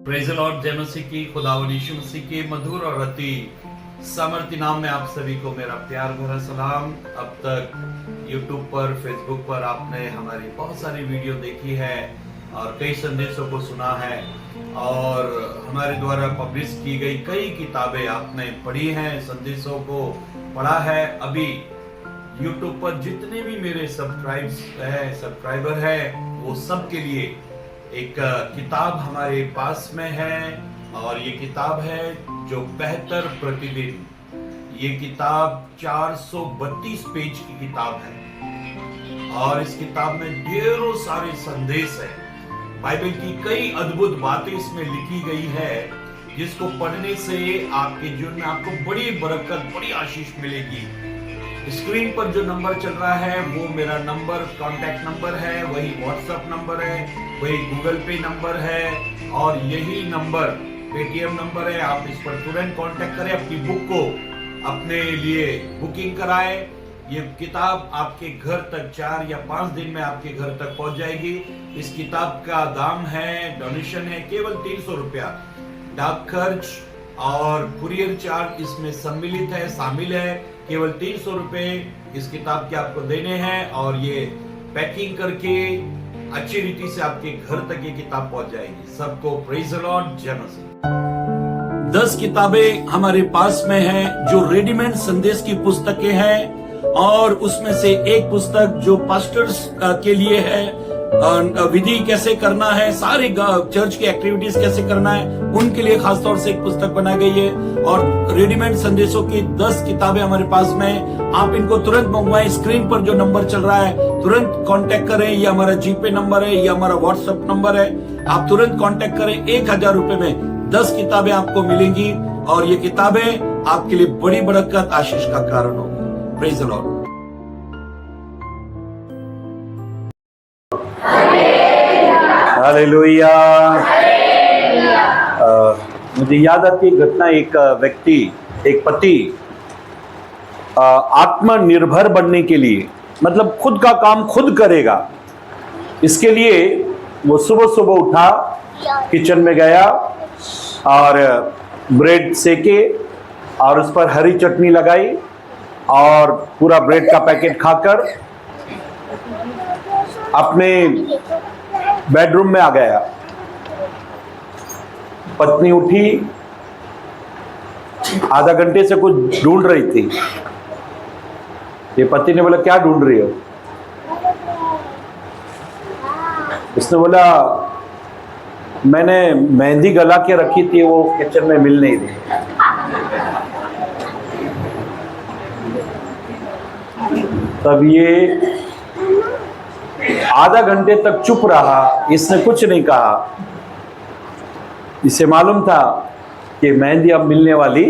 Praise the Lord, जय मसीह की, खुदावंद यीशु मसीह के मधुर और अति सामर्थ्य नाम में आप सभी को मेरा प्यार भरा सलाम। अब तक YouTube पर, Facebook पर आपने हमारी बहुत सारी वीडियो देखी है और कई संदेशों को सुना है और हमारे द्वारा पब्लिश की गई कई किताबें आपने पढ़ी हैं, संदेशों को पढ़ा है। अभी YouTube पर जितने भी मेरे सब्सक्राइबर है वो सब के लिए एक किताब हमारे पास में है और ये किताब है जो बेहतर प्रतिदिन। ये किताब 432 पेज की किताब है और इस किताब में ढेरों सारे संदेश है। बाइबल की कई अद्भुत बातें इसमें लिखी गई है जिसको पढ़ने से आपके जीवन में आपको बड़ी बरकत, बड़ी आशीष मिलेगी। स्क्रीन पर जो नंबर चल रहा है वो मेरा नंबर, कॉन्टैक्ट नंबर है, वही व्हाट्सएप नंबर है, वही गूगल पे नंबर है और यही नंबर पेटीएम नंबर है। आप इस पर तुरंत कांटेक्ट करें, अपनी बुक को अपने लिए बुकिंग कराएं। ये किताब आपके घर तक 4 या 5 दिन में आपके घर तक पहुंच जाएगी। इस किताब का दाम है, डोनेशन है केवल 300 रुपया। डाक खर्च और कुरियर चार्ज इसमें सम्मिलित है, शामिल है। केवल 300 रुपए इस किताब के आपको देने हैं और ये पैकिंग करके अच्छी रीति से आपके घर तक ये किताब पहुंच जाएगी। सबको प्रेज़ द लॉर्ड, जय मसीह। 10 किताबें हमारे पास में हैं जो रेडीमेड संदेश की पुस्तकें हैं और उसमें से एक पुस्तक जो पास्टर्स के लिए है, विधि कैसे करना है, सारे चर्च की एक्टिविटीज कैसे करना है, उनके लिए खासतौर से एक पुस्तक बनाई गई है। और रेडीमेड संदेशों की 10 किताबें हमारे पास में। आप इनको तुरंत मंगवाएं। स्क्रीन पर जो नंबर चल रहा है तुरंत कांटेक्ट करें। ये हमारा जीपे नंबर है, ये हमारा व्हाट्सएप नंबर है। आप तुरंत कांटेक्ट करें। 1000 रुपए में 10 किताबें आपको मिलेंगी और ये किताबें आपके लिए बड़ी बरकत, आशीष का कारण होगी। Praise the Lord. हालेलुया। मुझे याद आती है घटना, एक व्यक्ति, एक पति आत्मनिर्भर बनने के लिए, मतलब खुद का काम खुद करेगा, इसके लिए वो सुबह सुबह उठा, किचन में गया और ब्रेड सेके और उस पर हरी चटनी लगाई और पूरा ब्रेड का पैकेट खाकर अपने बेडरूम में आ गया। पत्नी उठी, आधा घंटे से कुछ ढूंढ रही थी। ये पति ने बोला, क्या ढूंढ रही हो? उसने बोला, मैंने मेहंदी गला के रखी थी, वो किचन में मिल नहीं रही। तब ये आधा घंटे तक चुप रहा, इसने कुछ नहीं कहा। इसे मालूम था कि मेहंदी अब मिलने वाली।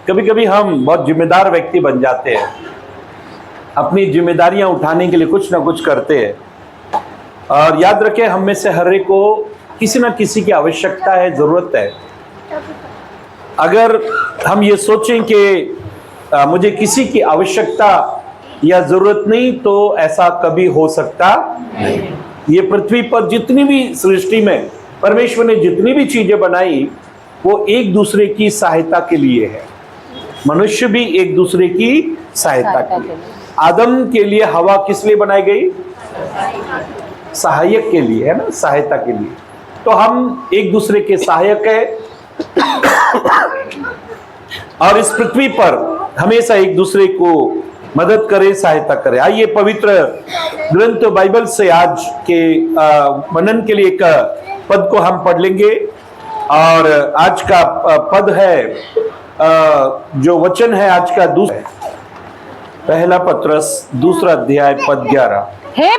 कभी कभी हम बहुत जिम्मेदार व्यक्ति बन जाते हैं, अपनी जिम्मेदारियां उठाने के लिए कुछ ना कुछ करते हैं और याद रखें, हम में से हर एक को किसी ना किसी की आवश्यकता है, जरूरत है। अगर हम ये सोचें कि मुझे किसी की आवश्यकता या जरूरत नहीं, तो ऐसा कभी हो सकता नहीं। ये पृथ्वी पर जितनी भी सृष्टि में परमेश्वर ने जितनी भी चीजें बनाई वो एक दूसरे की सहायता के लिए है। मनुष्य भी एक दूसरे की सहायता के लिए। आदम के लिए हवा किस लिए बनाई गई? सहायक के लिए, है ना, सहायता के लिए। तो हम एक दूसरे के सहायक है और इस पृथ्वी पर हमेशा एक दूसरे को मदद करें, सहायता करें। आइए पवित्र ग्रंथ बाइबल से आज के मनन के लिए एक पद को हम पढ़ लेंगे और आज का पद है, जो वचन है आज का पहला पत्रस 2 अध्याय पद 11। हे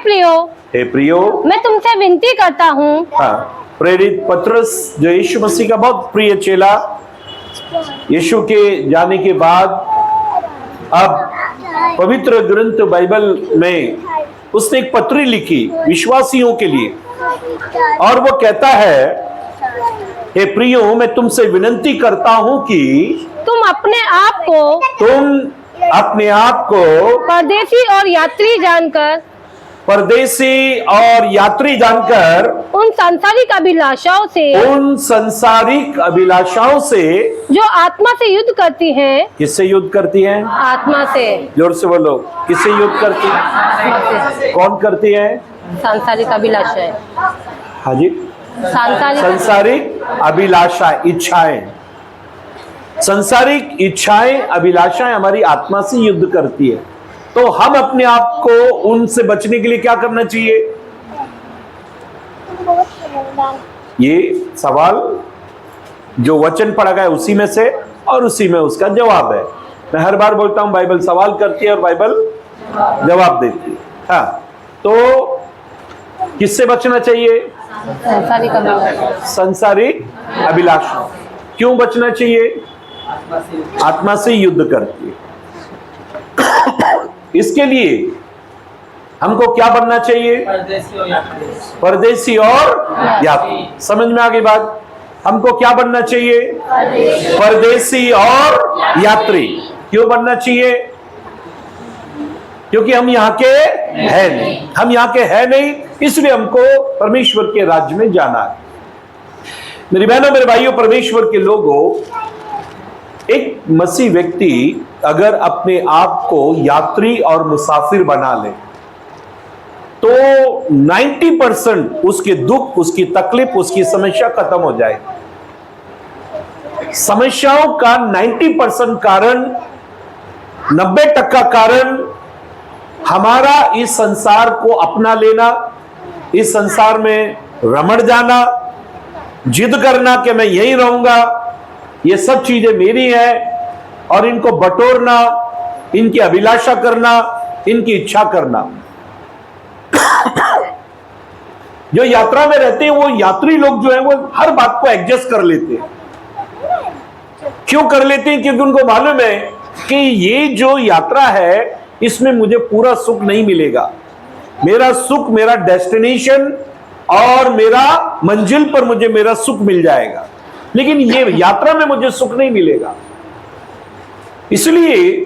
प्रियो, मैं तुमसे विनती करता हूँ। हाँ, प्रेरित पत्रस जो यीशु मसीह का बहुत प्रिय चेला, यीशु के जाने के बाद अब पवित्र ग्रंथ बाइबल में उसने एक पत्री लिखी विश्वासियों के लिए और वो कहता है, हे प्रियो, मैं तुमसे विनती करता हूं कि तुम अपने आप को परदेसी और यात्री जानकर परदेसी और यात्री जानकर उन सांसारिक अभिलाषाओं से जो आत्मा से युद्ध करती हैं। किससे युद्ध करती हैं? आत्मा से। जोर से बोलो, किससे युद्ध करती है? आत्मा से। कौन करती है? सांसारिक अभिलाषाएं। हाँ जी, सांसारिक अभिलाषा, इच्छाएं, सांसारिक इच्छाएं, अभिलाषाएं हमारी आत्मा से युद्ध करती है। तो हम अपने आप को उनसे बचने के लिए क्या करना चाहिए? ये सवाल जो वचन पढ़ा गया है उसी में से और उसी में उसका जवाब है। मैं हर बार बोलता हूं बाइबल सवाल करती है और बाइबल जवाब देती है। हाँ, तो किससे बचना चाहिए? सांसारिक अभिलाषा। क्यों बचना चाहिए? आत्मा से युद्ध करती है। इसके लिए हमको क्या बनना चाहिए? परदेसी और यात्री। समझ में आ गई बात? हमको क्या बनना चाहिए? परदेसी और यात्री। क्यों बनना चाहिए? क्योंकि हम यहाँ के हैं नहीं, हम यहाँ के हैं नहीं, इसलिए हमको परमेश्वर के राज्य में जाना है। मेरी बहनों, मेरे भाइयों, परमेश्वर के लोगों, एक मसीह व्यक्ति अगर अपने आप को यात्री और मुसाफिर बना ले तो 90% उसके दुख, उसकी तकलीफ, उसकी समस्या खत्म हो जाएगी। समस्याओं का 90% कारण, 90% कारण हमारा इस संसार को अपना लेना, इस संसार में रमण जाना, जिद करना कि मैं यहीं रहूंगा, ये सब चीजें मेरी है, और इनको बटोरना, इनकी अभिलाषा करना, इनकी इच्छा करना। जो यात्रा में रहते हैं वो यात्री लोग जो है वो हर बात को एडजस्ट कर लेते हैं। क्यों कर लेते हैं? क्योंकि उनको मालूम है कि ये जो यात्रा है इसमें मुझे पूरा सुख नहीं मिलेगा। मेरा सुख, मेरा डेस्टिनेशन और मेरा मंजिल पर मुझे मेरा सुख मिल जाएगा, लेकिन ये यात्रा में मुझे सुख नहीं मिलेगा। इसलिए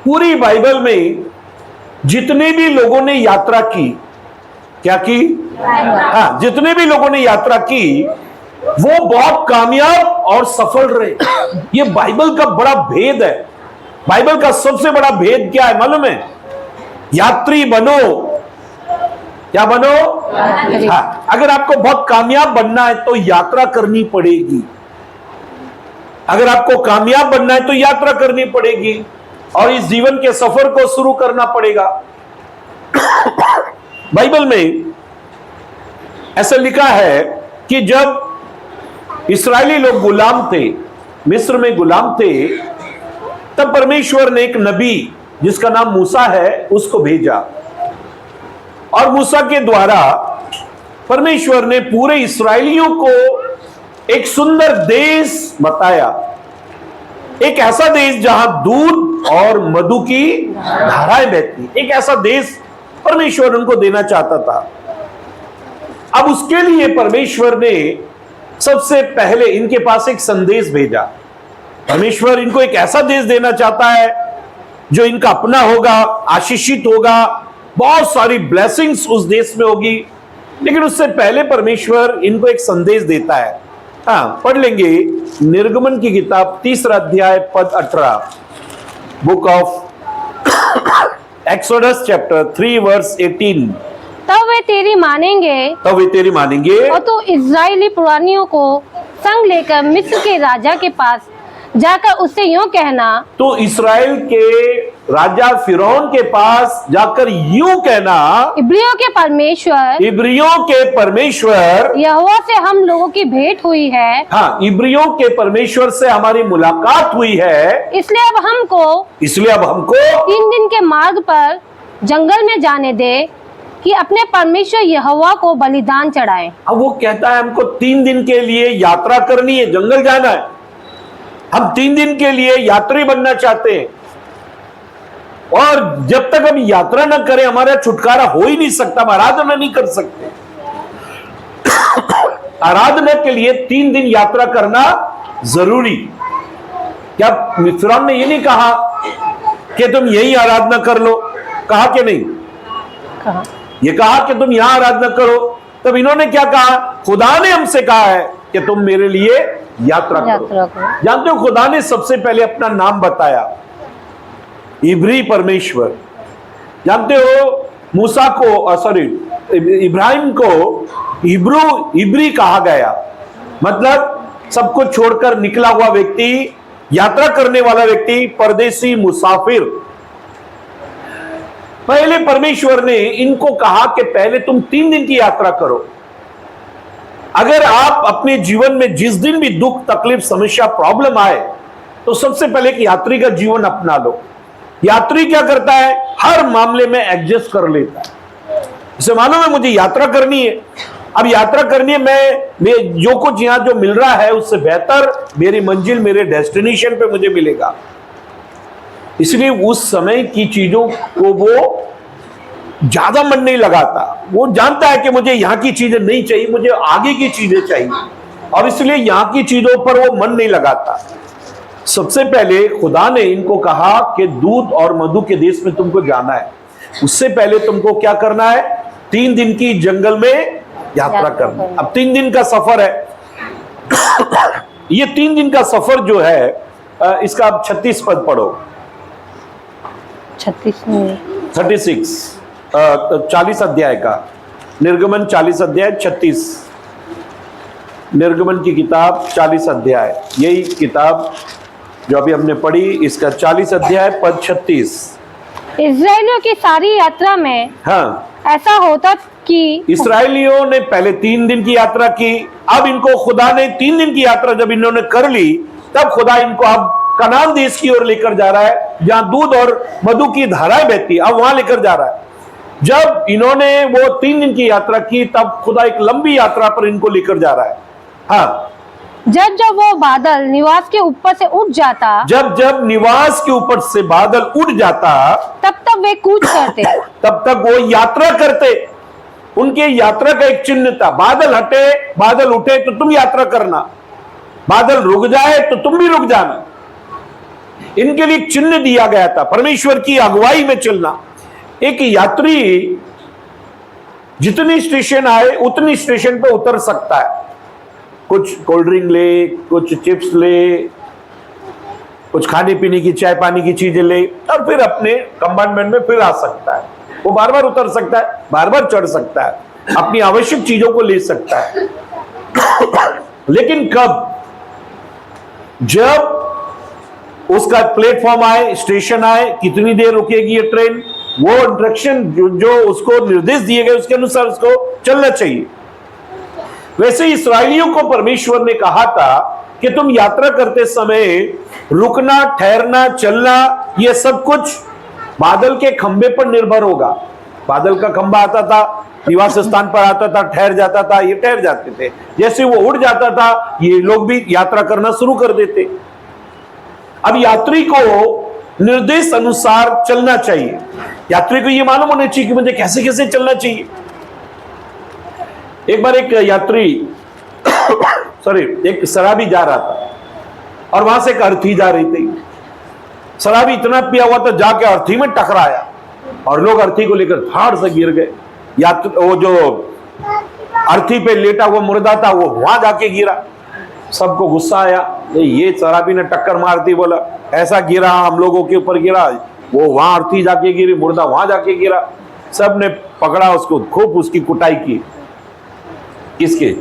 पूरी बाइबल में जितने भी लोगों ने यात्रा की, क्या की? हाँ, जितने भी लोगों ने यात्रा की वो बहुत कामयाब और सफल रहे। ये बाइबल का बड़ा भेद है। बाइबल का सबसे बड़ा भेद क्या है मालूम है? यात्री बनो। क्या बनो? हाँ, अगर आपको बहुत कामयाब बनना है तो यात्रा करनी पड़ेगी। अगर आपको कामयाब बनना है तो यात्रा करनी पड़ेगी और इस जीवन के सफर को शुरू करना पड़ेगा। बाइबल में ऐसा लिखा है कि जब इस्राएली लोग गुलाम थे, मिस्र में गुलाम थे, तब परमेश्वर ने एक नबी जिसका नाम मूसा है उसको भेजा, और मूसा के द्वारा परमेश्वर ने पूरे इस्राएलियों को एक सुंदर देश बताया, एक ऐसा देश जहां दूध और मधु की धाराएं बहती, एक ऐसा देश परमेश्वर उनको देना चाहता था। अब उसके लिए परमेश्वर ने सबसे पहले इनके पास एक संदेश भेजा। परमेश्वर इनको एक ऐसा देश देना चाहता है जो इनका अपना होगा, आशीषित होगा, बहुत सारी ब्लेसिंग्स उस देश में होगी। लेकिन उससे पहले परमेश्वर इनको एक संदेश देता है। हाँ, पढ़ लेंगे निर्गमन की किताब 3 अध्याय पद 18, book of Exodus chapter 3 verse 18। तब वे तेरी मानेंगे और तू इज़राइली पुरानियों को संग लेकर मिस्र के राजा के पास जाकर उससे यूं कहना। तो इस्राएल के राजा फिरौन के पास जाकर यूं कहना, इब्रियों के परमेश्वर यहोवा से हम लोगों की भेंट हुई है। हाँ, इब्रियों के परमेश्वर से हमारी मुलाकात हुई है, इसलिए अब हमको 3 दिन के मार्ग पर जंगल में जाने दे कि अपने परमेश्वर यहोवा को बलिदान चढ़ाएं। अब वो कहता है हमको 3 दिन के लिए यात्रा करनी है, जंगल जाना है। हम 3 दिन के लिए यात्री बनना चाहते हैं, और जब तक हम यात्रा न करें हमारा छुटकारा हो ही नहीं सकता, हम आराधना नहीं कर सकते। आराधना के लिए 3 दिन यात्रा करना जरूरी। क्या फिरौन ने ये नहीं कहा कि तुम यही आराधना कर लो? कहा कि नहीं? ये कहा कि तुम यहां आराधना करो, तब इन्होंने क्या कहा? खुदा ने हमसे कहा है कि तुम मेरे लिए यात्रा करो। जानते हो, खुदा ने सबसे पहले अपना नाम बताया, इब्री परमेश्वर। जानते हो, मूसा को इब्राहिम को इब्री कहा गया, मतलब सब कुछ छोड़कर निकला हुआ व्यक्ति, यात्रा करने वाला व्यक्ति, परदेसी, मुसाफिर। पहले परमेश्वर ने इनको कहा कि पहले तुम 3 दिन की यात्रा करो। अगर आप अपने जीवन में जिस दिन भी दुख, तकलीफ, समस्या, प्रॉब्लम आए, तो सबसे पहले एक यात्री का जीवन अपना लो। यात्री क्या करता है? हर मामले में एडजस्ट कर लेता है। इसे मालूम है मुझे यात्रा करनी है, अब यात्रा करनी है, मैं जो कुछ यहां जो मिल रहा है उससे बेहतर मेरी मंजिल, मेरे डेस्टिनेशन पे मुझे मिलेगा। इसलिए उस समय की चीजों को वो ज्यादा मन नहीं लगाता। वो जानता है कि मुझे यहां की चीजें नहीं चाहिए, मुझे आगे की चीजें चाहिए, और इसलिए यहां की चीजों पर वो मन नहीं लगाता। सबसे पहले खुदा ने इनको कहा कि दूध और मधु के देश में तुमको जाना है। उससे पहले तुमको क्या करना है? 3 दिन की जंगल में यात्रा करना। अब 3 दिन का सफर है। ये 3 दिन का सफर जो है, इसका आप 36 पद पढ़ो। 36 40 अध्याय का, निर्गमन 40 अध्याय 36, निर्गमन की किताब 40 अध्याय, यही किताब जो अभी हमने पढ़ी, इसका 40 अध्याय पद 36। इस्राएलियों की सारी यात्रा में ऐसा होता कि इस्राएलियों ने पहले 3 दिन की यात्रा की, अब इनको खुदा ने 3 दिन की यात्रा जब इन्होंने कर ली, तब खुदा इनको अब कनान देश की ओर लेकर जा रहा है, जहां दूध और मधु की धाराएं बहती, अब वहां लेकर जा रहा है। जब इन्होंने वो 3 दिन की यात्रा की, तब खुदा एक लंबी यात्रा पर इनको लेकर जा रहा है। हाँ, जब जब वो बादल निवास के ऊपर से उठ जाता, जब जब निवास के ऊपर से बादल उठ जाता, तब तब वे कूच करते, तब तक वो यात्रा करते। उनके यात्रा का एक चिन्ह था, बादल हटे, बादल उठे तो तुम यात्रा करना, बादल रुक जाए तो तुम भी रुक जाना। इनके लिए चिन्ह दिया गया था, परमेश्वर की अगुवाई में चलना। एक यात्री जितनी स्टेशन आए उतनी स्टेशन पे उतर सकता है। कुछ कोल्ड ड्रिंक ले, कुछ चिप्स ले, कुछ खाने पीने की, चाय पानी की चीजें ले, और फिर अपने कंपार्टमेंट में फिर आ सकता है। वो बार बार उतर सकता है, बार बार चढ़ सकता है, अपनी आवश्यक चीजों को ले सकता है। लेकिन कब? जब उसका प्लेटफॉर्म आए, स्टेशन आए, कितनी देर रुकेगी ये ट्रेन, वो इंस्ट्रक्शन जो उसको निर्देश दिए गए उसके अनुसार उसको चलना चाहिए। वैसे इस्राएलियों को परमेश्वर ने कहा था कि तुम यात्रा करते समय रुकना, ठहरना, चलना, ये सब कुछ बादल के खंबे पर निर्भर होगा। बादल का खंबा आता था, निवास स्थान पर आता था, ठहर जाता था, ये ठहर जाते थे। जैसे वो उड़ जाता था, ये लोग भी यात्रा करना शुरू कर देते। अब यात्री को निर्देश अनुसार चलना चाहिए। यात्री को ये मालूम होना चाहिए कि मुझे कैसे कैसे चलना चाहिए। एक बार एक यात्री एक शराबी जा रहा था, और वहां से एक अर्थी जा रही थी। शराबी इतना पिया हुआ था, जाके अर्थी में टकराया, और लोग अर्थी को लेकर धाड़ से गिर गए। वो जो अर्थी पे लेटा हुआ मुर्दा था, वो वहां जाके गिरा। सबको गुस्सा आया, ये शराबी ने टक्कर मार दी, बोला ऐसा गिरा, हम लोगों के ऊपर गिरा, वो वहां अर्थी जाके गिरी, मुर्दा वहां जाके गिरा। सब ने पकड़ा उसको, खूब उसकी कुटाई की। किसके?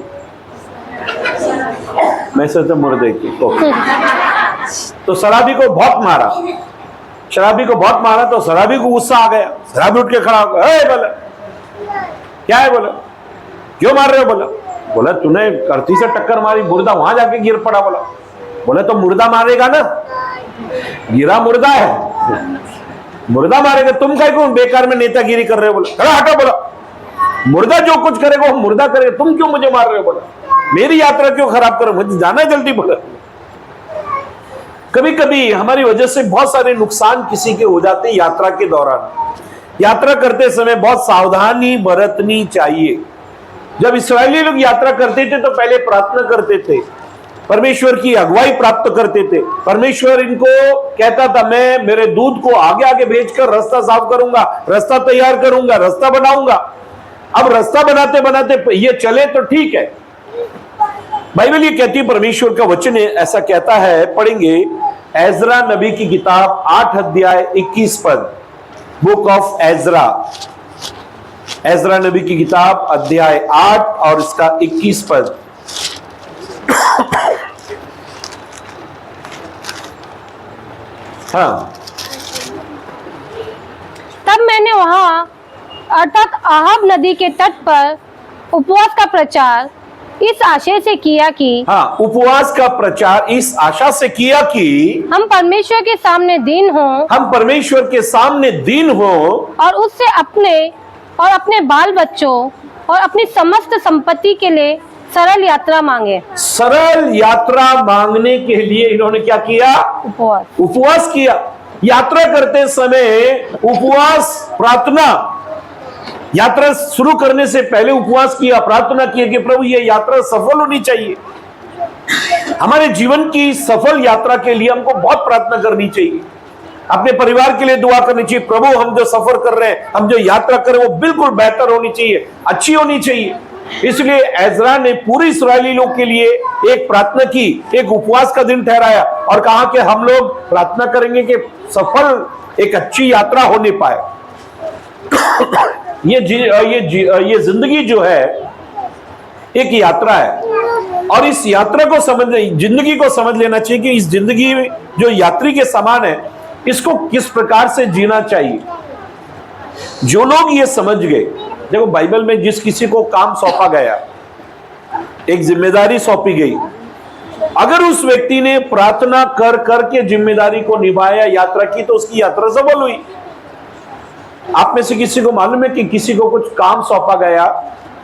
मैं सोचा मुर्दे की। तो शराबी को बहुत मारा, शराबी को बहुत मारा, तो शराबी को गुस्सा आ गया। शराबी उठ के खड़ा हो गया, बोला क्या है? बोला क्यों मार रहे हो? बोला तूने अर्थी से टक्कर मारी, मुर्दा वहां जाके गिर पड़ा। बोला तो मुर्दा मारेगा ना, गिरा मुर्दा है, मुर्दा मारेगा, तुम क्या क्यों बेकार में नेतागिरी कर रहे हो? बोला हटा। बोला मुर्दा जो कुछ करेगा वो मुर्दा करेगा, तुम क्यों मुझे मार रहे हो? बोला मेरी यात्रा क्यों खराब करो, मुझे जाना जल्दी। बोला कभी कभी हमारी वजह से बहुत सारे नुकसान किसी के हो जाते हैं यात्रा के दौरान। यात्रा करते समय बहुत सावधानी बरतनी चाहिए। जब इस्राएली लोग यात्रा करते थे तो पहले प्रार्थना करते थे, परमेश्वर की अगुवाई प्राप्त करते थे। परमेश्वर इनको कहता था, मैं मेरे दूत को आगे आगे भेजकर रास्ता साफ करूंगा, रास्ता तैयार करूंगा, रास्ता बनाऊंगा। अब रास्ता बनाते बनाते ये चले तो ठीक है। बाइबल ये कहती है, परमेश्वर का वचन ऐसा कहता है, पढ़ेंगे एजरा नबी की किताब 8 अध्याय 21 पद, बुक ऑफ एजरा, एजरा नबी की किताब अध्याय 8 और इसका 21 पद। हाँ, तब मैंने वहां अर्थात आहब नदी के तट पर उपवास का प्रचार इस आशय से किया कि हाँ, उपवास का प्रचार इस आशा से किया कि हम परमेश्वर के सामने दीन हों, हम परमेश्वर के सामने दीन हो और उससे अपने बाल बच्चों और अपनी समस्त संपत्ति के लिए सरल यात्रा मांगे। सरल यात्रा मांगने के लिए इन्होंने क्या किया? उपवास किया। यात्रा करते समय उपवास, प्रार्थना, यात्रा शुरू करने से पहले उपवास किया, प्रार्थना किया कि प्रभु ये यात्रा सफल होनी चाहिए। हमारे जीवन की सफल यात्रा के लिए हमको बहुत प्रार्थना करनी चाहिए। अपने परिवार के लिए दुआ करनी चाहिए, प्रभु हम जो सफर कर रहे हैं, हम जो यात्रा कर रहे हैं वो बिल्कुल बेहतर होनी चाहिए, अच्छी होनी चाहिए। इसलिए एजरा ने पूरे इस्राएली लोग के लिए एक प्रार्थना की, एक उपवास का दिन ठहराया और कहा कि हम लोग प्रार्थना करेंगे कि सफल एक अच्छी यात्रा होने पाए। ये जिंदगी जो है एक यात्रा है और इस यात्रा को जिंदगी को समझ लेना चाहिए कि इस जिंदगी जो यात्री के समान है, इसको किस प्रकार से जीना चाहिए। जो लोग ये समझ गए, देखो बाइबल में जिस किसी को काम सौंपा गया, एक जिम्मेदारी सौंपी गई, अगर उस व्यक्ति ने प्रार्थना कर करके जिम्मेदारी को निभाया, यात्रा की, तो उसकी यात्रा सफल हुई। आप में से किसी को मालूम है कि किसी को कुछ काम सौंपा गया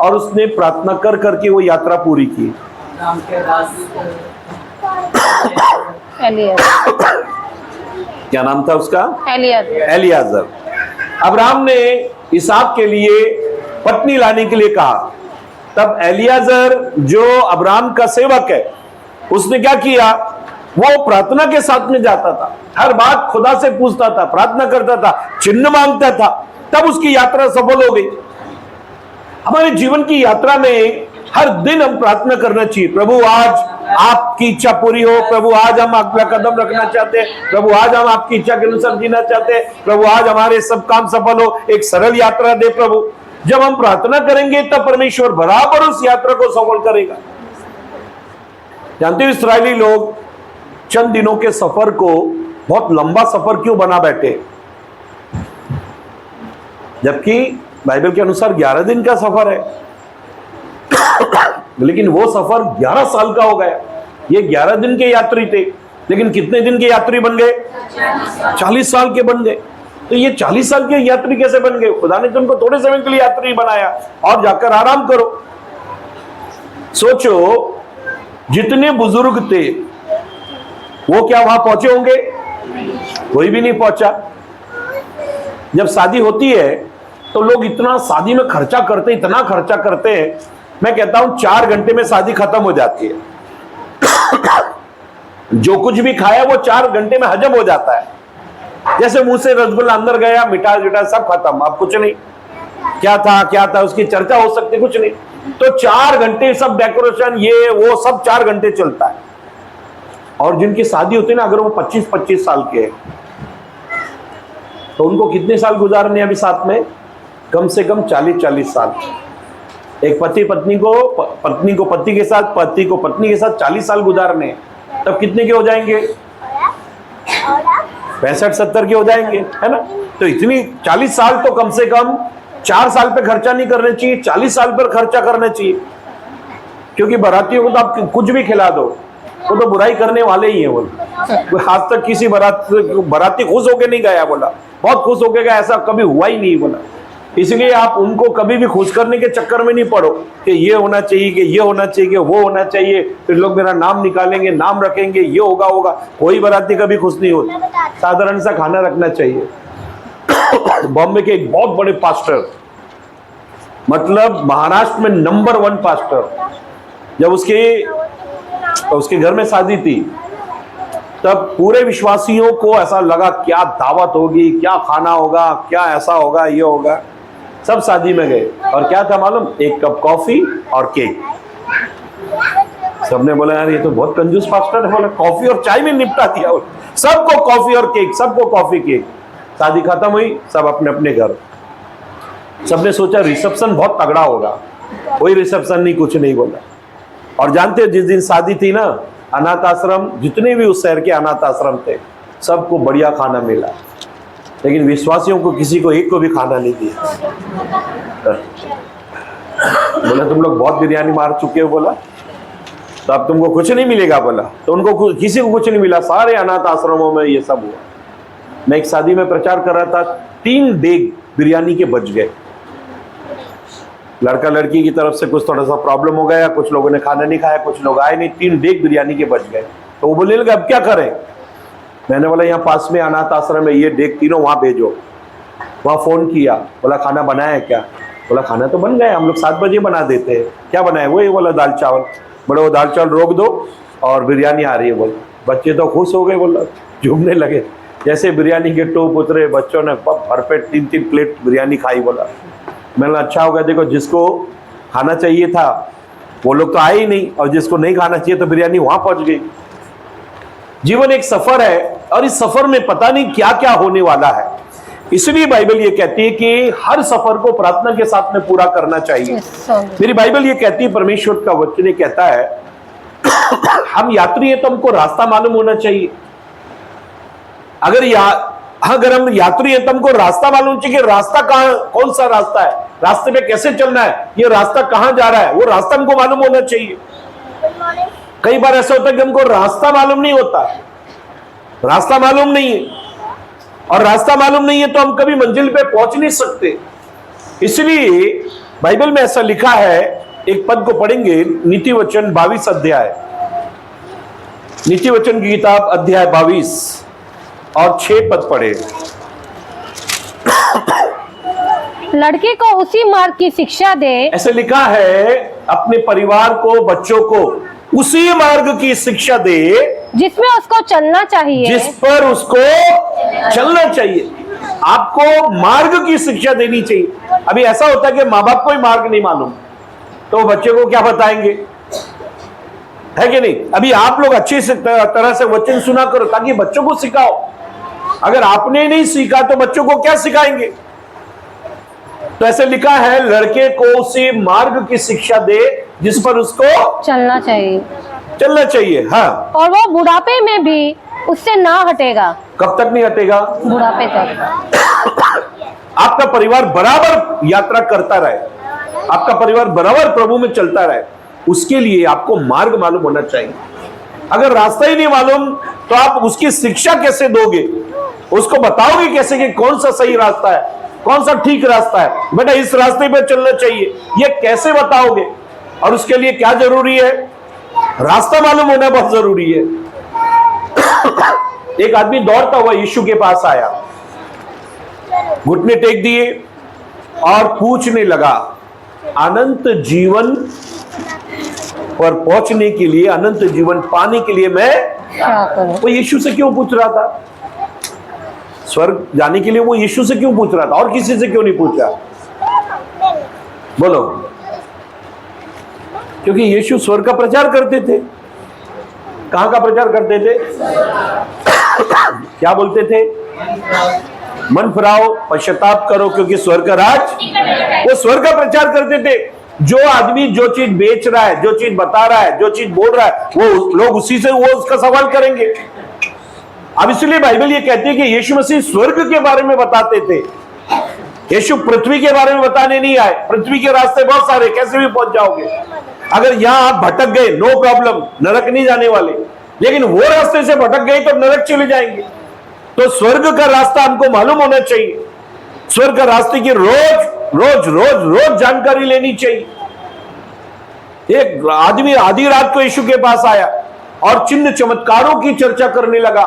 और उसने प्रार्थना कर करके वो यात्रा पूरी की? क्या नाम था उसका? एलियाजर। अब्राहम ने इसहाक के लिए पत्नी लाने के लिए कहा, तब एलियाजर जो अब्राहम का सेवक है, उसने क्या किया? वो प्रार्थना के साथ में जाता था, हर बात खुदा से पूछता था, प्रार्थना करता था, चिन्ह मांगता था, तब उसकी यात्रा सफल हो गई। हमारे जीवन की यात्रा में हर दिन हम प्रार्थना करना चाहिए, प्रभु आज आपकी इच्छा पूरी हो, प्रभु आज हम आपका कदम रखना चाहते हैं, प्रभु आज हम आपकी इच्छा के अनुसार जीना चाहते हैं, प्रभु आज हमारे सब काम सफल हो, एक सरल यात्रा दे प्रभु। जब हम प्रार्थना करेंगे तब परमेश्वर बराबर उस यात्रा को सफल करेगा। जानते हो इस्राएली लोग चंद दिनों के सफर को बहुत लंबा सफर क्यों बना बैठे, जबकि बाइबल के अनुसार 11 दिन का सफर है। लेकिन वो सफर 11 साल का हो गया। ये 11 दिन के यात्री थे, लेकिन कितने दिन के यात्री बन गए? 40 साल के बन गए। तो ये 40 साल के यात्री कैसे बन गए? खुदा ने तो उनको थोड़े समय के लिए यात्री बनाया और जाकर आराम करो। सोचो, जितने बुजुर्ग थे वो क्या वहां पहुंचे होंगे? कोई भी नहीं पहुंचा। जब शादी होती है तो लोग इतना शादी में खर्चा करते, इतना खर्चा करते हैं, मैं कहता हूं 4 घंटे में शादी खत्म हो जाती है। जो कुछ भी खाया वो 4 घंटे में हजम हो जाता है। जैसे मुंह से रसगुल्ला अंदर गया, मिठाई विठाई सब खत्म, अब कुछ नहीं। क्या था उसकी चर्चा हो सकती, कुछ नहीं। तो 4 घंटे सब डेकोरेशन ये वो सब 4 घंटे चलता है। और जिनकी शादी होती है ना, अगर वो 25-25 साल के हैं तो उनको कितने साल गुजारने अभी साथ में? कम से कम 40-40 साल। एक पति को पति के साथ, पति को पत्नी के साथ 40 साल गुजारने, तब कितने के हो जाएंगे? 65-70 के हो जाएंगे, है ना? तो इतनी 40 साल तो कम से कम 4 साल पे खर्चा नहीं करना चाहिए, 40 साल पर खर्चा करना चाहिए। क्योंकि बारातियों को तो आप कुछ भी खिला दो, वो तो बुराई करने वाले ही है। बोला आज तक किसी बाराती खुश होके नहीं गया, बोला बहुत खुश होके गया, ऐसा कभी हुआ ही नहीं। बोला इसलिए आप उनको कभी भी खुश करने के चक्कर में नहीं पड़ो कि ये होना चाहिए, कि ये होना चाहिए, कि वो होना चाहिए, फिर लोग मेरा नाम निकालेंगे, नाम रखेंगे, ये होगा। कोई बाराती कभी खुश नहीं होती। साधारण सा खाना रखना चाहिए। बॉम्बे के एक बहुत बड़े पास्टर, मतलब महाराष्ट्र में नंबर 1 पास्टर, जब उसके घर में शादी थी, तब पूरे विश्वासियों को ऐसा लगा क्या दावत होगी, क्या खाना होगा, क्या ऐसा होगा, ये होगा। सब शादी में गए। और क्या था मालूम, 1 कप कॉफी और केक। सबने बोला यार ये तो बहुत कंजूस पास्टर है, बोला कॉफी और चाय में निपटा दिया, सबको कॉफी और केक, सबको कॉफी केक। शादी खत्म हुई, सब अपने अपने घर। सबने सोचा रिसेप्शन बहुत तगड़ा होगा, कोई रिसेप्शन नहीं, कुछ नहीं बोला। और जानते हो जिस दिन शादी थी ना, अनाथ आश्रम, जितने भी उस शहर के अनाथ आश्रम थे, सबको बढ़िया खाना मिला, लेकिन विश्वासियों को किसी को एक को भी खाना नहीं दिया। बोला तुम लोग बहुत बिरयानी मार चुके हो, बोला तो अब तुमको कुछ नहीं मिलेगा, बोला तो उनको किसी को कुछ नहीं मिला, सारे अनाथ आश्रमों में ये सब हुआ। मैं एक शादी में प्रचार कर रहा था, 3 डेग बिरयानी के बच गए। लड़का लड़की की तरफ से कुछ थोड़ा सा प्रॉब्लम हो गया, कुछ लोगों ने खाना नहीं खाया, कुछ लोग आए नहीं, 3 डेग बिरयानी के बच गए। तो वो बोलने लगे अब क्या करें। मैंने बोला यहाँ पास में अनाथ आश्रम है, ये डेग तीनों वहां भेजो। वहां फोन किया, बोला खाना बनाया है क्या? बोला खाना तो बन गया, हम लोग 7 बजे बना देते हैं। क्या बनाए? वही बोला दाल चावल। बोले वो दाल चावल रोक दो और बिरयानी आ रही है। बोले बच्चे तो खुश हो गए, बोला झूमने लगे। जैसे बिरयानी के टोप उतरे, बच्चों ने भरपेट 3-3 प्लेट बिरयानी खाई। बोला मैंने अच्छा हो गया, देखो जिसको खाना चाहिए था वो लोग तो आए ही नहीं, और जिसको नहीं खाना चाहिए तो बिरयानी वहां पहुंच गई। जीवन एक सफर है और इस सफर में पता नहीं क्या क्या होने वाला है, इसलिए बाइबल ये कहती है कि हर सफर को प्रार्थना के साथ में पूरा करना चाहिए। मेरी बाइबल ये कहती है, परमेश्वर का वचन ये कहता है हम यात्री हैं तो हमको रास्ता मालूम होना चाहिए। अगर हम यात्री हैं तो हमको रास्ता मालूम चाहिए कि रास्ता कहां, कौन सा रास्ता है, रास्ते पे कैसे चलना है, ये रास्ता कहां जा रहा है, वो रास्ता हमको मालूम होना चाहिए। कई बार ऐसा होता है कि हमको रास्ता मालूम नहीं होता, रास्ता मालूम नहीं है, और रास्ता मालूम नहीं है तो हम कभी मंजिल पे पहुंच नहीं सकते। इसलिए बाइबल में ऐसा लिखा है, एक पद को पढ़ेंगे, नीति वचन 22 अध्याय, नीति वचन की किताब अध्याय 22 और 6 पद पढ़े। लड़के को उसी मार्ग की शिक्षा दे, ऐसे लिखा है, अपने परिवार को, बच्चों को उसी मार्ग की शिक्षा दे जिसमें उसको चलना चाहिए, जिस पर उसको चलना चाहिए। आपको मार्ग की शिक्षा देनी चाहिए। अभी ऐसा होता है कि माँ बाप को ही मार्ग नहीं मालूम तो बच्चे को क्या बताएंगे, है कि नहीं? अभी आप लोग अच्छी तरह से वचन सुना करो ताकि बच्चों को सिखाओ। अगर आपने नहीं सीखा तो बच्चों को क्या सिखाएंगे? तो ऐसे लिखा है, लड़के को उसी मार्ग की शिक्षा दे जिस पर उसको चलना चाहिए। हाँ, और वो बुढ़ापे में भी उससे ना हटेगा। कब तक नहीं हटेगा? बुढ़ापे तक। आपका परिवार बराबर यात्रा करता रहे, आपका परिवार बराबर प्रभु में चलता रहे, उसके लिए आपको मार्ग मालूम होना चाहिए। अगर रास्ता ही नहीं मालूम तो आप उसकी शिक्षा कैसे दोगे? उसको बताओगे कैसे कि कौन सा सही रास्ता है, कौन सा ठीक रास्ता है, बेटा इस रास्ते पे चलना चाहिए, ये कैसे बताओगे? और उसके लिए क्या जरूरी है? रास्ता मालूम होना बहुत जरूरी है। एक आदमी दौड़ता हुआ यीशु के पास आया, घुटने टेक दिए और पूछने लगा, अनंत जीवन पर पहुंचने के लिए, अनंत जीवन पाने के लिए मैं क्या करूं? वो यीशु से क्यों पूछ रहा था? स्वर्ग जाने के लिए वो यीशु से क्यों पूछ रहा था, और किसी से क्यों नहीं पूछा? बोलो। क्योंकि यीशु स्वर्ग का प्रचार करते थे। कहां का प्रचार करते थे? क्या बोलते थे? मन फिराओ, पश्चाताप करो क्योंकि स्वर्ग का राज। वो स्वर्ग का प्रचार करते थे। जो आदमी जो चीज बेच रहा है, जो चीज बता रहा है, जो चीज बोल रहा है, वो लोग उसी से वो उसका सवाल करेंगे। अब इसलिए बाइबल ये कहती है कि यीशु मसीह स्वर्ग के बारे में बताते थे। यीशु पृथ्वी के बारे में बताने नहीं आए। पृथ्वी के रास्ते बहुत सारे, कैसे भी पहुंच जाओगे। अगर यहां आप भटक गए, नो प्रॉब्लम, नरक नहीं जाने वाले, लेकिन वो रास्ते से भटक गए तो नरक चले जाएंगे। तो स्वर्ग का रास्ता हमको मालूम होना चाहिए। स्वर्ग का रास्ते की रोज जानकारी लेनी चाहिए। एक आदमी आधी रात को यीशु के पास आया और चिन्ह चमत्कारों की चर्चा करने लगा।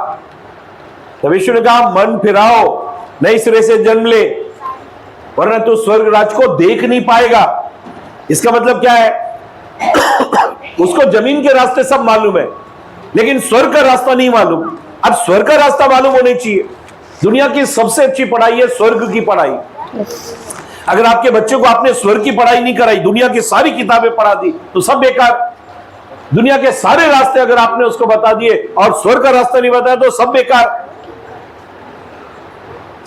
तब यीशु ने कहा, मन फिराओ, नए सिरे से जन्म ले, वरना तो स्वर्ग राज को देख नहीं पाएगा। इसका मतलब क्या है? उसको जमीन के रास्ते सब मालूम है, लेकिन स्वर्ग का रास्ता नहीं मालूम। अब स्वर्ग का रास्ता मालूम होने चाहिए। दुनिया की सबसे अच्छी पढ़ाई है स्वर्ग की पढ़ाई। अगर आपके बच्चे को आपने स्वर्ग की पढ़ाई नहीं कराई, दुनिया की सारी किताबें पढ़ा दी तो सब बेकार। दुनिया के सारे रास्ते अगर आपने उसको बता दिए और स्वर्ग का रास्ता नहीं बताया तो सब बेकार।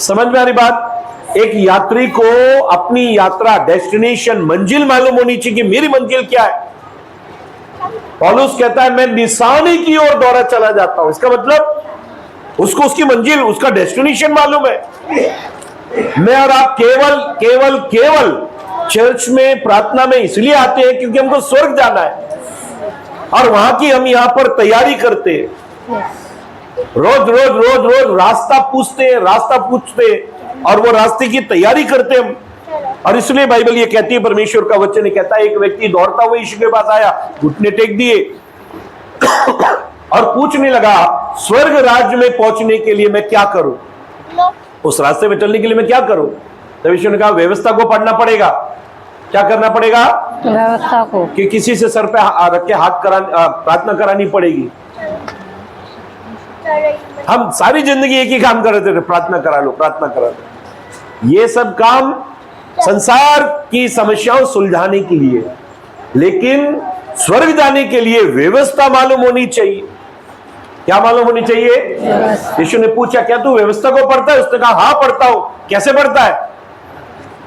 समझ में आ रही बात? एक यात्री को अपनी यात्रा, डेस्टिनेशन, मंजिल मालूम होनी चाहिए कि मेरी मंजिल क्या है। पौलुस कहता है मैं निशानी की ओर दौड़ा चला जाता हूं। इसका मतलब उसको उसकी मंजिल, उसका डेस्टिनेशन मालूम है। मैं और आप केवल केवल केवल चर्च में, प्रार्थना में इसलिए आते हैं क्योंकि हमको स्वर्ग जाना है और वहां की हम यहां पर तैयारी करते हैं। रोज रोज रोज रोज रास्ता पूछते हैं और वो रास्ते की तैयारी करते हैं। और इसलिए बाइबल ये कहती है, परमेश्वर का वचन कहता है, एक व्यक्ति दौड़ता हुआ यीशु के पास आया, घुटने टेक दिए और पूछने लगा, स्वर्ग राज्य में पहुंचने के लिए मैं क्या करूं? उस रास्ते में चलने के लिए मैं क्या करूं? तब यीशु ने कहा, व्यवस्था को पढ़ना पड़ेगा। क्या करना पड़ेगा? व्यवस्था को, कि किसी से सर पे रख के हाथ प्रार्थना करानी पड़ेगी। हम सारी जिंदगी एक ही काम कर रहे थे, प्रार्थना करा लो, प्रार्थना करा लो। ये सब काम संसार की समस्याओं सुलझाने के लिए, लेकिन स्वर्ग जाने के लिए व्यवस्था मालूम होनी चाहिए। क्या मालूम होनी चाहिए? यीशु ने पूछा, क्या तू व्यवस्था को पढ़ता है? उसने कहा, हाँ पढ़ता हूं। कैसे पढ़ता है?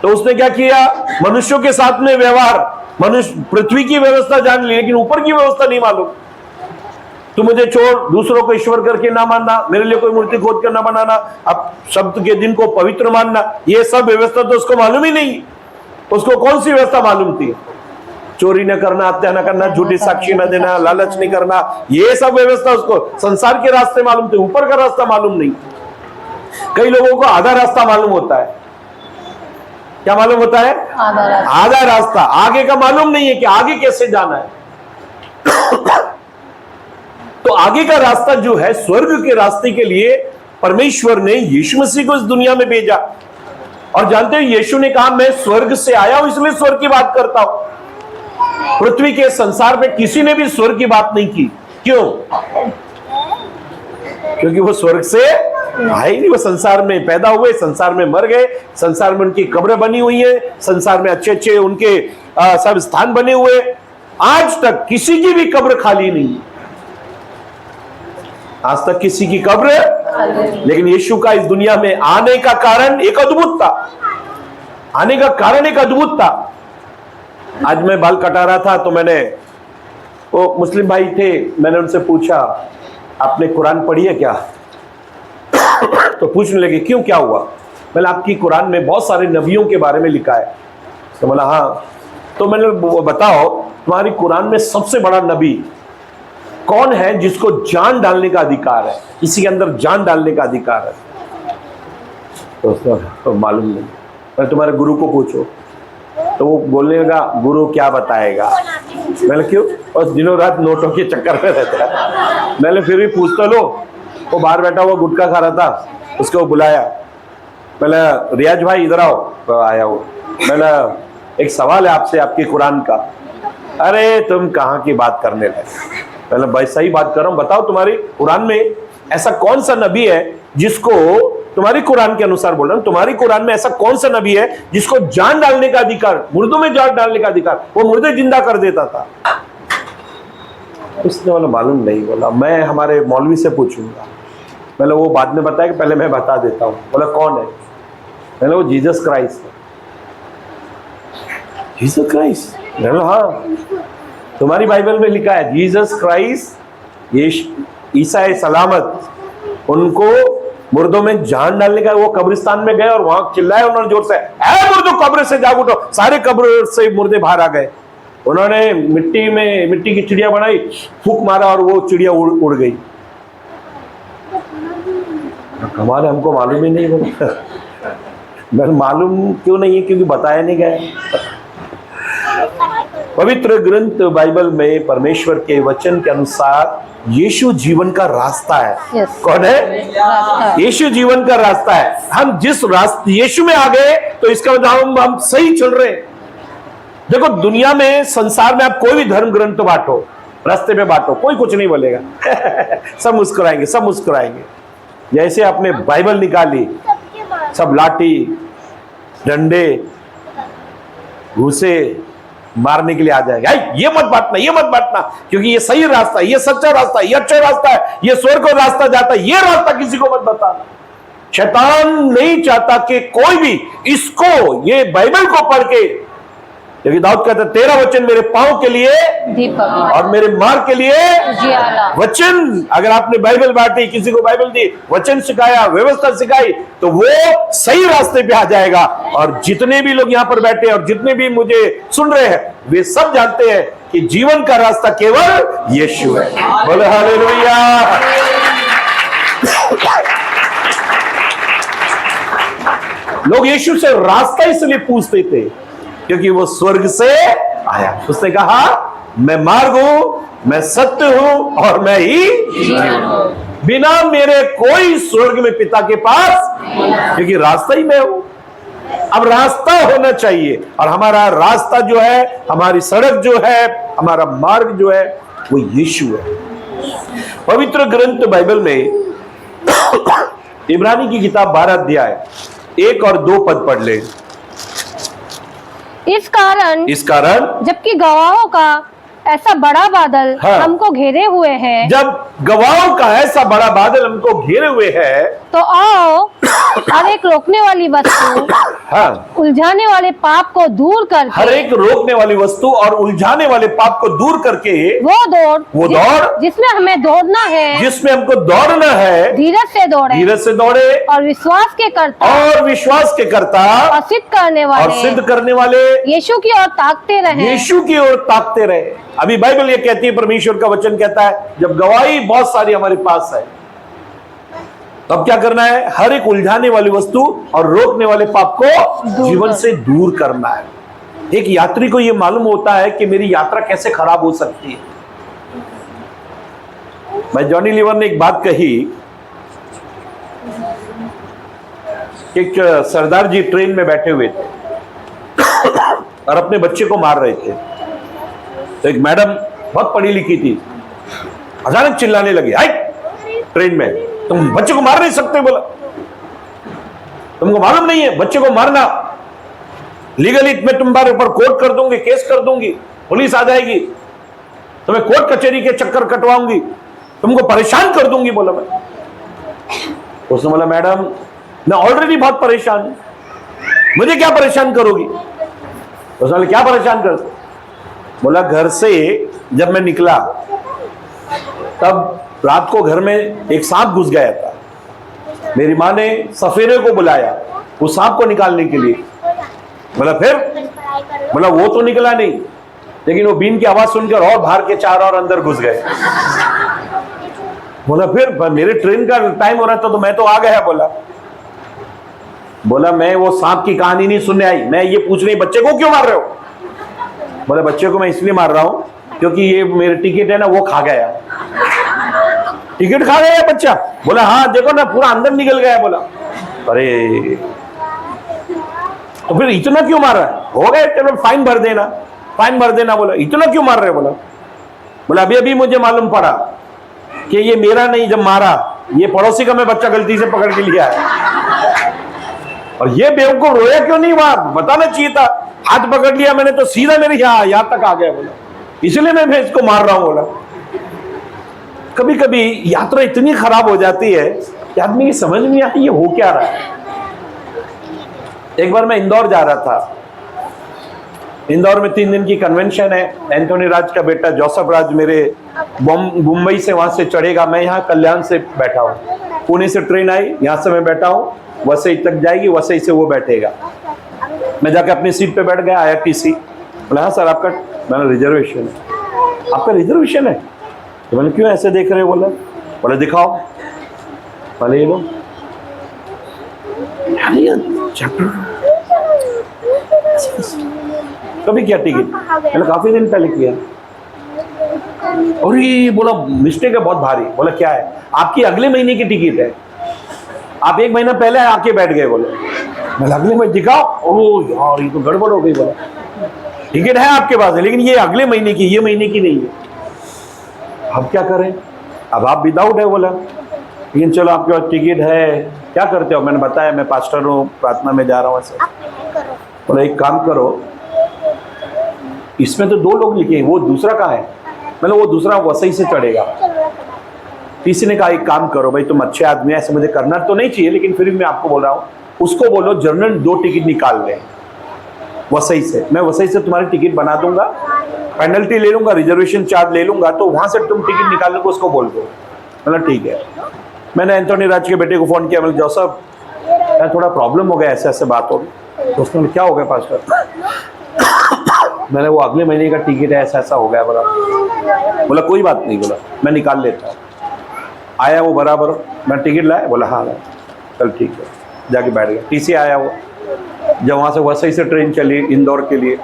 तो उसने क्या किया? मनुष्यों के साथ में व्यवहार, मनुष्य पृथ्वी की व्यवस्था जान ली, लेकिन ऊपर की व्यवस्था नहीं मालूम। तू मुझे छोड़, दूसरों को ईश्वर करके ना मानना, मेरे लिए कोई मूर्ति खोद कर ना बनाना, अब शब्द के दिन को पवित्र मानना, ये सब व्यवस्था तो उसको मालूम ही नहीं। उसको कौन सी व्यवस्था मालूम थी? चोरी न करना, हत्या न करना, झूठी साक्षी न देना, लालच नहीं करना, ये सब व्यवस्था उसको संसार के रास्ते मालूम थे, ऊपर का रास्ता मालूम नहीं। कई लोगों को आधा रास्ता मालूम होता है। क्या मालूम होता है? आधा रास्ता, आगे का मालूम नहीं है कि आगे कैसे जाना है। तो आगे का रास्ता जो है, स्वर्ग के रास्ते के लिए परमेश्वर ने यीशु मसीह को इस दुनिया में भेजा। और जानते हो, यीशु ने कहा, मैं स्वर्ग से आया हूं इसलिए स्वर्ग की बात करता हूं। पृथ्वी के संसार में किसी ने भी स्वर्ग की बात नहीं की। क्यों? क्योंकि वो स्वर्ग से आए नहीं, वो संसार में पैदा हुए, संसार में मर गए, संसार में उनकी कब्रें बनी हुई है, संसार में अच्छे अच्छे उनके सब स्थान बने हुए। आज तक किसी की भी कब्र खाली नहीं, आज तक किसी की कब्र। लेकिन यीशु का इस दुनिया में आने का कारण एक अद्भुत था। आने का कारण एक अद्भुत था। आज मैं बाल कटा रहा था तो मैंने, वो मुस्लिम भाई थे, मैंने उनसे पूछा, आपने कुरान पढ़ी है क्या? तो पूछने लगे, क्यों, क्या हुआ? मैंने, आपकी कुरान में बहुत सारे नबियों के बारे में लिखा है। तो बोला, हाँ। तो मैंने, बताओ तुम्हारी कुरान में सबसे बड़ा नबी कौन है जिसको जान डालने का अधिकार है, किसी के अंदर जान डालने का अधिकार है? तो मालूम नहीं। मैं तुम्हारे गुरु को पूछो। तो वो बोलने लगा, गुरु क्या बताएगा? मैंने, क्यों? और दिनों रात नोटों के चक्कर में रहता है। मैंने फिर भी पूछ तो लो। वो बाहर बैठा हुआ गुटखा खा रहा था, उसको बुलाया। मैंने, रियाज भाई इधर आओ। तो आया वो। मैंने, एक सवाल है आपसे, आपकी कुरान का। अरे तुम कहाँ की बात करने लगे? मैंने, भाई सही बात कर रहा हूँ, बताओ तुम्हारी कुरान में ऐसा कौन सा नबी है जिसको, तुम्हारी कुरान के अनुसार बोल रहा हूं, तुम्हारी कुरान में ऐसा कौन सा नबी है जिसको जान डालने का अधिकार, मुर्दों में जान डालने का अधिकार, वो मुर्दे जिंदा कर देता था? उसने बोला, मालूम नहीं। बोला, मैं हमारे मौलवी से पूछूंगा। मैंने, वो बाद में बताया कि पहले मैं बता देता हूँ। बोला, कौन है? मैंने, वो जीसस क्राइस्ट है। Jesus Christ? मैंने, हाँ, तुम्हारी बाइबल में लिखा है जीसस क्राइस्ट, ये ईसा सलामत, उनको मुर्दों में जान डालने का। वो कब्रिस्तान में गए और वहां चिल्लाए उन्होंने जोर से, ऐ मुर्दों कब्र से जाग उठो। सारे कब्र से मुर्दे बाहर आ गए। उन्होंने मिट्टी की चिड़िया बनाई, फूंक मारा और वो चिड़िया उड़ गई। कमाल है, हमको मालूम ही नहीं। बोला, मैं, मालूम क्यों नहीं है? क्योंकि बताया नहीं गया। पवित्र ग्रंथ बाइबल में परमेश्वर के वचन के अनुसार यीशु जीवन का रास्ता है। कौन है? यीशु जीवन का रास्ता है। हम जिस रास्ते यीशु में आ गए तो इसका मतलब हम सही चल रहे हैं। देखो, दुनिया में, संसार में आप कोई भी धर्म ग्रंथ बांटो, रास्ते में बांटो, कोई कुछ नहीं बोलेगा। सब मुस्कुराएंगे, सब मुस्कुराएंगे। जैसे आपने बाइबल निकाली, सब लाठी डंडे घूसे मारने के लिए आ जाएगा, ये मत बांटना, ये मत बांटना, क्योंकि ये सही रास्ता है, ये सच्चा रास्ता है, ये अच्छा रास्ता है, ये स्वर्ग का रास्ता जाता है, ये रास्ता किसी को मत बताना। शैतान नहीं चाहता कि कोई भी इसको, ये बाइबल को पढ़ के, क्योंकि दाऊद कहता है तेरा वचन मेरे पांव के लिए दीपक और मेरे मार्ग के लिए उजियाला। वचन। अगर आपने बाइबल बांटी, किसी को बाइबल दी, वचन सिखाया, व्यवस्था सिखाई, तो वो सही रास्ते पे आ जाएगा। और जितने भी लोग यहाँ पर बैठे और जितने भी मुझे सुन रहे हैं, वे सब जानते हैं कि जीवन का रास्ता केवल यीशु है। बोले हालेलुया। लोग यीशु से रास्ता इसलिए पूछते थे क्योंकि वो स्वर्ग से आया। उसने कहा मैं मार्ग हूं, मैं सत्य हूं और मैं ही जीवन हूं। बिना मेरे कोई स्वर्ग में पिता के पास, क्योंकि रास्ता ही मैं हूं। अब रास्ता होना चाहिए, और हमारा रास्ता जो है, हमारी सड़क जो है, हमारा मार्ग जो है, वो यीशु है। पवित्र ग्रंथ बाइबल में इब्रानी की किताब 12 अध्याय 1 और 2 पद पढ़ ले। इस कारण जबकि गवाहों का ऐसा बड़ा बादल हाँ। हमको घेरे हुए है, जब गवाहों का ऐसा बड़ा बादल हमको घेरे हुए है, तो आओ हर एक रोकने वाली वस्तु, हाँ, उलझाने वाले पाप को दूर करके, हर एक रोकने वाली वस्तु और उलझाने वाले पाप को दूर करके वो दौड़ जिसमें हमें दौड़ना है, जिसमें हमको दौड़ना है, धीरज से दौड़े और विश्वास के करता और सिद्ध करने वाले यीशु की ओर ताकते रहे। अभी बाइबल ये कहती है, परमेश्वर का वचन कहता है, जब गवाही बहुत सारी हमारे पास है, तब क्या करना है? हर एक उलझाने वाली वस्तु और रोकने वाले पाप को जीवन से दूर करना है। एक यात्री को यह मालूम होता है कि मेरी यात्रा कैसे खराब हो सकती है। भाई जॉनी लीवर ने एक बात कही, एक सरदार जी ट्रेन में बैठे हुए थे और अपने बच्चे को मार रहे थे। तो एक मैडम बहुत पढ़ी लिखी थी, अचानक चिल्लाने लगी, हाय ट्रेन में तुम बच्चे को मार नहीं सकते। बोला तुमको मालूम नहीं है बच्चे को मारना लीगली, मैं तुम्हारे ऊपर कोर्ट कर दूंगी, केस कर दूंगी, पुलिस आ जाएगी, तुम्हें कोर्ट कचहरी के चक्कर कटवाऊंगी, तुमको परेशान कर दूंगी। बोला मैं, उसने बोला मैडम मैं ऑलरेडी बहुत परेशान हूं, मुझे क्या परेशान करोगी? उसने बोला क्या परेशान कर? बोला घर से जब मैं निकला तब रात को घर में एक सांप घुस गया था। मेरी माँ ने सफेरे को बुलाया उस सांप को निकालने के लिए। बोला फिर? बोला वो तो निकला नहीं, लेकिन वो बीन की आवाज सुनकर और बाहर के 4 और अंदर घुस गए। बोला फिर? मेरे ट्रेन का टाइम हो रहा था तो मैं तो आ गया। बोला मैं वो सांप की कहानी नहीं सुनने आई, मैं ये पूछ रही बच्चे को क्यों मार रहे हो? बोला बच्चे को मैं इसलिए मार रहा हूं क्योंकि ये मेरे टिकट है ना वो खा गया। टिकट खा गया बच्चा? बोला हाँ देखो ना पूरा अंदर निकल गया। बोला अरे तो फिर इतना क्यों मार रहा है? हो गए चलो फाइन भर देना। बोला इतना क्यों मार रहे? बोला अभी अभी मुझे मालूम पड़ा कि ये मेरा नहीं, जब मारा ये पड़ोसी का मैं बच्चा गलती से पकड़ के लिया है। और ये बेवकूफ रोया क्यों नहीं? वहां बताना चाहिए था, हाथ पकड़ लिया मैंने तो सीधा मेरे यहां तक आ गया। बोला इसलिए मैं इसको मार रहा हूं। बोला कभी कभी यात्रा इतनी खराब हो जाती है कि आदमी की समझ नहीं आती ये हो क्या रहा है। एक बार मैं इंदौर जा रहा था, इंदौर में 3 दिन की कन्वेंशन है। एंथोनी राज का बेटा जोसेफ राज मेरे मुंबई से वहां से चढ़ेगा, मैं यहाँ कल्याण से बैठा हूँ, पुणे से ट्रेन आई, यहाँ से मैं बैठा हूँ, वसई तक जाएगी, वसई से वो बैठेगा। मैं जाके अपनी सीट पे बैठ गया, IRTC। बोला हाँ सर आपका, मैंने रिजर्वेशन है। आपका रिजर्वेशन है? तो मैंने क्यों ऐसे देख रहे हो? बोला दिखाओ। बोले ये लो। कभी क्या टिकट? मैंने काफी दिन पहले किया। और ये बोला मिस्टेक है बहुत भारी। बोला क्या है? आपकी अगले महीने की टिकट है, आप 1 महीना पहले आके बैठ गए। बोले मैं अगले महीने दिखाओ। ओह यार ये तो गड़बड़ हो गई। बोला टिकट है आपके पास है लेकिन ये अगले महीने की, ये महीने की नहीं है। अब क्या करें? अब आप विदाउट है। बोला लेकिन चलो आपके पास टिकट है, क्या करते हो? मैंने बताया मैं पास्टर हूँ, प्रार्थना में जा रहा हूँ। बोला एक काम करो, इसमें तो 2 लोग लिखे हैं, वो दूसरा कहाँ है? मतलब वो दूसरा वसई से चढ़ेगा। किसी ने कहा एक काम करो भाई, तुम अच्छे आदमी, ऐसे मुझे करना तो नहीं चाहिए, लेकिन फिर भी मैं आपको बोल रहा हूँ, उसको बोलो जनरल 2 टिकट निकाल ले वसई से, मैं वसई से तुम्हारी टिकट बना दूंगा, पेनल्टी ले लूंगा, रिजर्वेशन चार्ज ले लूंगा, तो वहां से तुम टिकट निकालने को उसको बोल दो। मतलब ठीक है। मैंने एंथोनी राज के बेटे को फोन किया, मतलब जोसेफ यार थोड़ा प्रॉब्लम हो गया, ऐसे ऐसे बात हो गई। तो उसने क्या हो गया पास्टर? मैंने वो अगले महीने का टिकट है, ऐसा ऐसा हो गया। बोला कोई बात नहीं, बोला मैं निकाल लेता हूँ। आया वो बराबर, मैं टिकट लाया, बोला हाँ लाया, चल ठीक है, जाके बैठ गया। टीसी आया वो, जब वहाँ से वसई से ट्रेन चली इंदौर के लिए,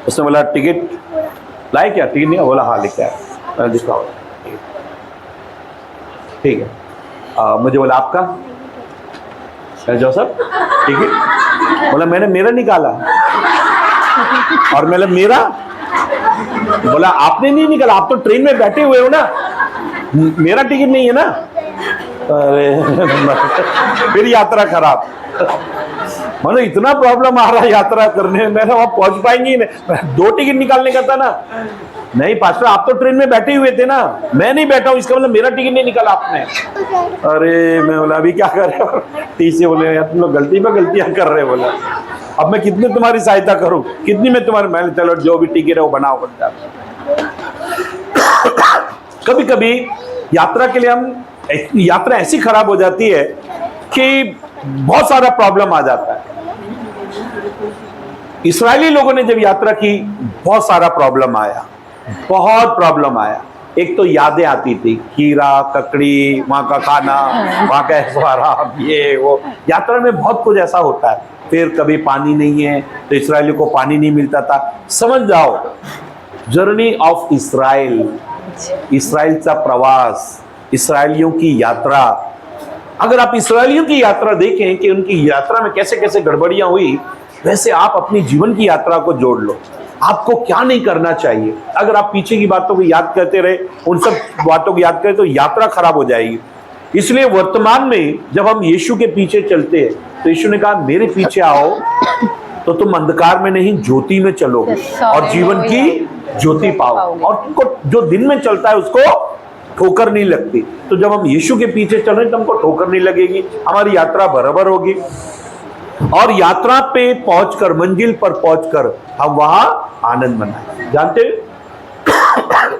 उसने बोला टिकट लाए क्या? टिकट नहीं, बोला हाँ लेके आया। मैं दिखाओ, ठीक है। मुझे बोला आपका जोसेफ टिकट? बोला मैंने मेरा निकाला। और मैंने मेरा? बोला आपने नहीं निकाला, आप तो ट्रेन में बैठे हुए हो ना, मेरा टिकट नहीं है ना। अरे फिर यात्रा खराब। मतलब इतना प्रॉब्लम आ रहा है यात्रा करने में, मैंने वहां पहुंच पाएंगे ही नहीं। 2 टिकट निकालने का था ना। नहीं पास्टर, आप तो ट्रेन में बैठे हुए थे ना, मैं नहीं बैठा हूं, इसका मतलब मेरा टिकट नहीं निकाला आपने। अरे मैं बोला अभी क्या कर रहे हो? टीसी बोले यार तुम लोग गलती पे गलतियां कर रहे हो। बोला अब मैं कितनी तुम्हारी सहायता करूं, कितनी मैं तुम्हारी, मैं चलो जो भी टिकट है वो बनाओ बनता। कभी कभी यात्रा के लिए यात्रा ऐसी खराब हो जाती है कि बहुत सारा प्रॉब्लम आ जाता है। इस्राएली लोगों ने जब यात्रा की, बहुत सारा प्रॉब्लम आया, बहुत प्रॉब्लम आया। एक तो यादें आती थी, कीड़ा ककड़ी, वहां का खाना, वहां का ऐश्वर्य, ये वो, यात्रा में बहुत कुछ ऐसा होता है। फिर कभी पानी नहीं है तो इस्राएली को पानी नहीं मिलता था। समझ जाओ जर्नी ऑफ इस्राएल, इस्राएलचा प्रवास, इस्राएलियों की यात्रा। अगर आप इस्राएलियों की यात्रा देखें कि उनकी यात्रा में कैसे कैसे गड़बड़ियां हुई, वैसे आप अपनी जीवन की यात्रा को जोड़ लो। आपको क्या नहीं करना चाहिए? अगर आप पीछे की बातों को याद करते रहे, उन सब बातों को याद करें, तो यात्रा खराब हो जाएगी। इसलिए वर्तमान में जब हम यीशु के पीछे चलते हैं, तो यीशु ने कहा मेरे पीछे आओ तो तुम अंधकार में नहीं ज्योति में चलोगे और जीवन की ज्योति पाओगे। और तुमको जो दिन में चलता है उसको ठोकर नहीं लगती। तो जब हम यीशु के पीछे चल रहे हैं तो हमको ठोकर नहीं लगेगी, हमारी यात्रा बराबर होगी। और यात्रा पे पहुंचकर, मंजिल पर पहुंचकर हम वहां आनंद मनाएं। जानते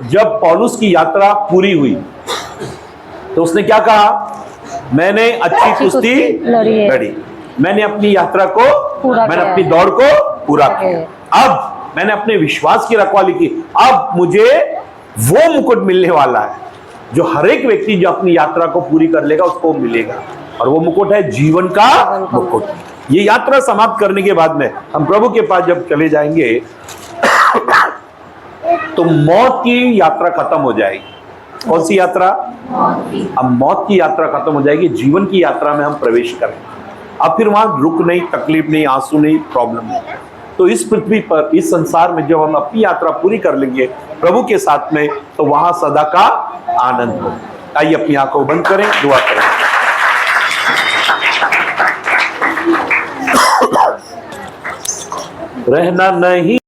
जब पौलुस की यात्रा पूरी हुई तो उसने क्या कहा? मैंने अच्छी कुश्ती लड़ी, मैंने अपनी यात्रा को, मैंने अपनी दौड़ को पूरा किया। अब मैंने अपने विश्वास की रखवाली की, अब मुझे वो मुकुट मिलने वाला है जो हर एक व्यक्ति जो अपनी यात्रा को पूरी कर लेगा उसको मिलेगा। और वो मुकुट है जीवन का मुकुट। ये यात्रा समाप्त करने के बाद में हम प्रभु के पास जब चले जाएंगे तो मौत की यात्रा खत्म हो जाएगी। कौन सी यात्रा? अब मौत की यात्रा खत्म हो जाएगी, जीवन की यात्रा में हम प्रवेश करेंगे। अब फिर वहां दुख नहीं, तकलीफ नहीं, आंसू नहीं, प्रॉब्लम नहीं। तो इस पृथ्वी पर, इस संसार में जब हम अपनी यात्रा पूरी कर लेंगे प्रभु के साथ में, तो वहां सदा का आनंद हो। आइए अपनी आंखों बंद करें, दुआ करें। रहना नहीं